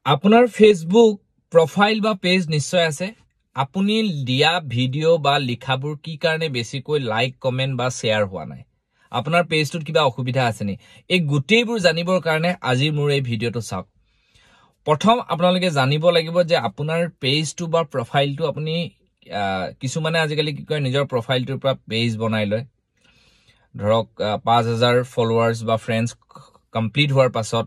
আপনাৰ Facebook profile বা page নিশ্চয় আছে আপুনি দিয়া ভিডিও বা লিখাবোৰ কি কাৰণে বেছিকৈ লাইক কমেন্ট বা শেয়াৰ হোৱা নাই আপোনাৰ পেজটোত কিবা অসুবিধা আছে নি এই গুটেইবোৰ জানিবৰ কাৰণে আজি মোৰ এই ভিডিওটো চাওক প্ৰথম আপোনালোকে জানিব লাগিব যে আপোনাৰ পেজটো বা প্ৰোফাইলটো আপুনি কিছুমানে আজিকালি কি কয় নিজৰ প্ৰোফাইলটোৰ পৰা পেজ বনাই লয় ধৰক 5000 ফলোৱাৰ্স বা ফ্ৰেন্ডস কমপ্লিট হোৱাৰ পাছত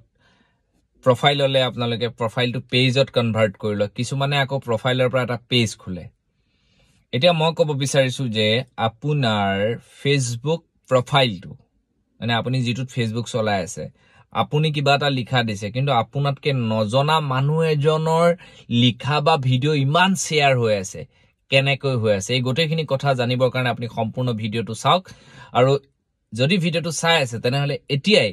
প্ৰোফাইল হলে আপোনালোকে প্ৰোফাইলটো পেজত কনভাৰ্ট কৰিল কিছুমানে আকৌ প্ৰোফাইলৰ পৰা এটা পেজ খুলে এতিয়া মই ক'ব বিচাৰিছো যে আপোনাৰ ফেসবুক প্রোফাইলটো মানে আপুনি যেটো ফেসবুক চলাই আছে আপুনি কিবা এটা লিখা দিছে কিন্তু আপোনাতকে নজনা মানুহ এজনৰ লিখা বা ভিডিও ইমান শেয়াৰ হৈ আছে কেনেকৈ হৈ আছে এই গোটেইখিনি কথা জানিবৰ কাৰণে আপুনি সম্পূৰ্ণ ভিডিওটো চাওক আৰু যদি ভিডিওটো চাই আছে তেনেহলে এতিয়াই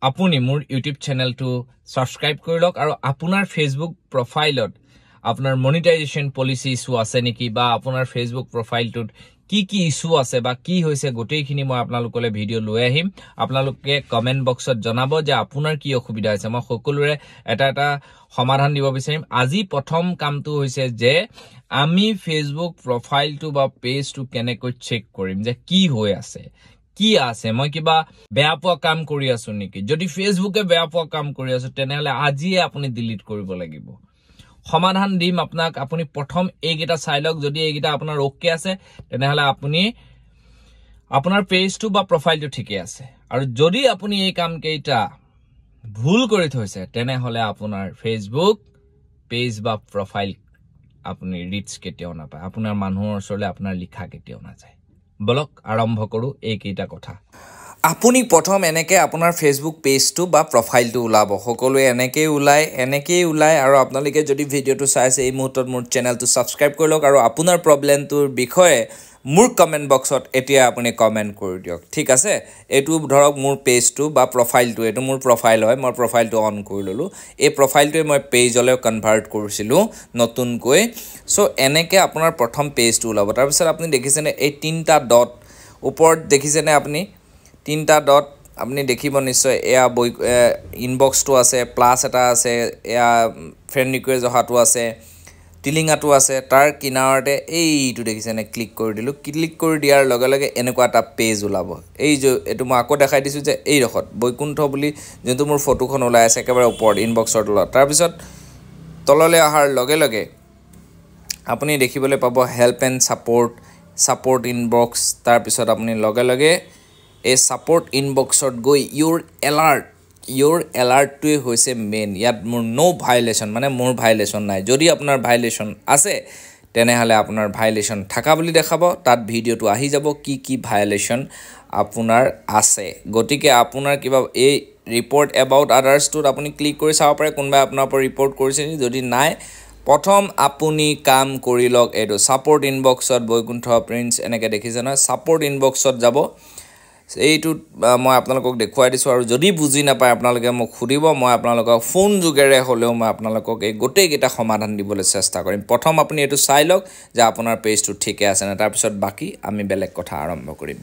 আপুনি মোৰ ইউটিউব চেনেলটো সাবস্ক্ৰাইব কৰি লওক আৰু আপোনাৰ ফেসবুক প্ৰোফাইলত আপোনাৰ মনিটাইজেশন পলিসি ইস্যু আছে নেকি বা আপোনাৰ ফেসবুক প্ৰোফাইলটোত কি ইস্যু আছে বা কি হৈছে গোটেইখিনি মই আপোনালোকলৈ ভিডিও লৈ আহিম আপোনালোকে কমেন্ট বক্সত জনাব যে আপোনাৰ কি অসুবিধা আছে মই সকলোৰে এটা সমাধান দিব বিচাৰিম আজি প্ৰথম কামটো হৈছে যে আমি ফেসবুক প্ৰোফাইলটো বা পেজটো কেনেকৈ চেক কৰিম যে কি হৈ আছে কি আছে মই কিবা বেয়া পোৱা কাম কৰি আছো নেকি যদি ফেসবুকে বেয়া পোৱা কাম কৰি আছে তেনেহলে আজিয়ে আপুনি ডিলিট কৰিব লাগিব সমাধান দিম আপোনাক আপুনি প্ৰথম এইগিটা চাই লওক যদি এইগিটা আপোনাৰ ওকে আছে তেনেহলে আপুনি আপোনাৰ পেজটো বা প্ৰোফাইলটো ঠিকে আছে আৰু যদি আপুনি এই কাম কেইটা ভুল কৰি থৈছে তেনেহলে আপোনাৰ ফেসবুক পেজ বা প্ৰোফাইল আপুনি ৰিচ কেতিয়াও নাপায় আপোনাৰ মানুহৰ ওচৰলৈ আপোনাৰ লিখা কেতিয়াও নাযায় বলক আৰম্ভ কৰো এই কেইটা কথা আপুনি প্ৰথম এনেকে আপোনাৰ ফেসবুক পেজটো বা প্ৰোফাইলটো উলাব সকলোৱে এনেকেই উলাই আৰু আপোনালোকে যদি ভিডিওটো চাইছে এই মুহূৰ্তত মোৰ চেনেলটো সাবস্ক্ৰাইব কৰি লওক আৰু আপোনাৰ প্ৰবলেমটোৰ বিষয়ে মোৰ কমেন্ট বক্সত এতিয়া আপুনি কমেন্ট কৰি দিয়ক ঠিক আছে এটো ধৰক মোৰ পেজটো বা প্ৰোফাইলটো এটো মোৰ প্ৰোফাইল হয় মই প্ৰোফাইলটো অন কৰি ললো এই প্ৰোফাইলটোৱে মই পেজলৈ কনভাৰ্ট কৰিছিলো নতুনকৈ সো এনেকে আপোনাৰ প্ৰথম পেজটো উলাব তাৰ পিছত আপুনি দেখিছেনে এই তিনটা ডট ওপৰত দেখিছেনে আপুনি তিনটা ডট আপনি দেখিব নিশ্চয় এয়া ইনবক্সটো আছে প্লাস এটা আছে এয়া ফ্ৰেন্ড ৰিকুৱেষ্ট অহাটো আছে টিলিংআটো আছে তাৰ কিনাৰতে এইটো দেখিছেনে ক্লিক কৰি দিলো ক্লিক কৰি দিয়াৰ লগে লগে এনেকুৱা এটা পেজ ওলাব এই যে এটো মই আকৌ দেখাই দিছো যে এই ৰখত বৈকুণ্ঠ বুলি যেটো মোৰ ফটোখন ওলাই আছে একেবাৰে ওপৰত ইনবক্সৰ তলত তাৰ পিছত তললৈ অহাৰ লগে লগে আপুনি দেখিবলৈ পাব হেল্প এণ্ড সাপোৰ্ট ইনবক্স তাৰ পিছত আপুনি লগে লগে এই সাপোৰ্ট ইনবক্সত গৈ ইউৰ এলাৰ্টটোৱে হৈছে মেইন ইয়াত মোৰ নো ভায়োলেশন মানে মোৰ ভায়োলেশন নাই যদি আপোনাৰ ভায়োলেশন আছে তেনেহলে আপোনাৰ ভায়োলেশন থাকা বুলি দেখাব তাত ভিডিওটো আহি যাব কি ভায়োলেশন আপোনাৰ আছে গতিকে আপোনাৰ কিবা এই ৰিপোৰ্ট এবাউট আদাৰ্সটোত আপুনি ক্লিক কৰি চাব পাৰে কোনবা আপোনাৰ ওপৰত ৰিপোৰ্ট কৰিছে যদি নাই প্ৰথম আপুনি কাম কৰি লওক এটো সাপোৰ্ট ইনবক্সত বৈকুণ্ঠ প্ৰিন্স এনেকে দেখিছে না সাপোৰ্ট ইনবক্সত যাব এইটো মই আপোনালোকক দেখুৱাই দিছো আৰু যদি বুজি নাপায় আপোনালোকে মোক খুদিব মই আপোনালোকক ফোন যোগেৰে হলেও মই আপোনালোকক এই গোটেই কিটা সমাধান দিবলৈ চেষ্টা কৰিম প্ৰথম আপুনি এটো চাই লওক যে আপোনাৰ পেজটো ঠিকে আছে না তাৰ পিছত বাকি আমি বেলেগ কথা আৰম্ভ কৰিম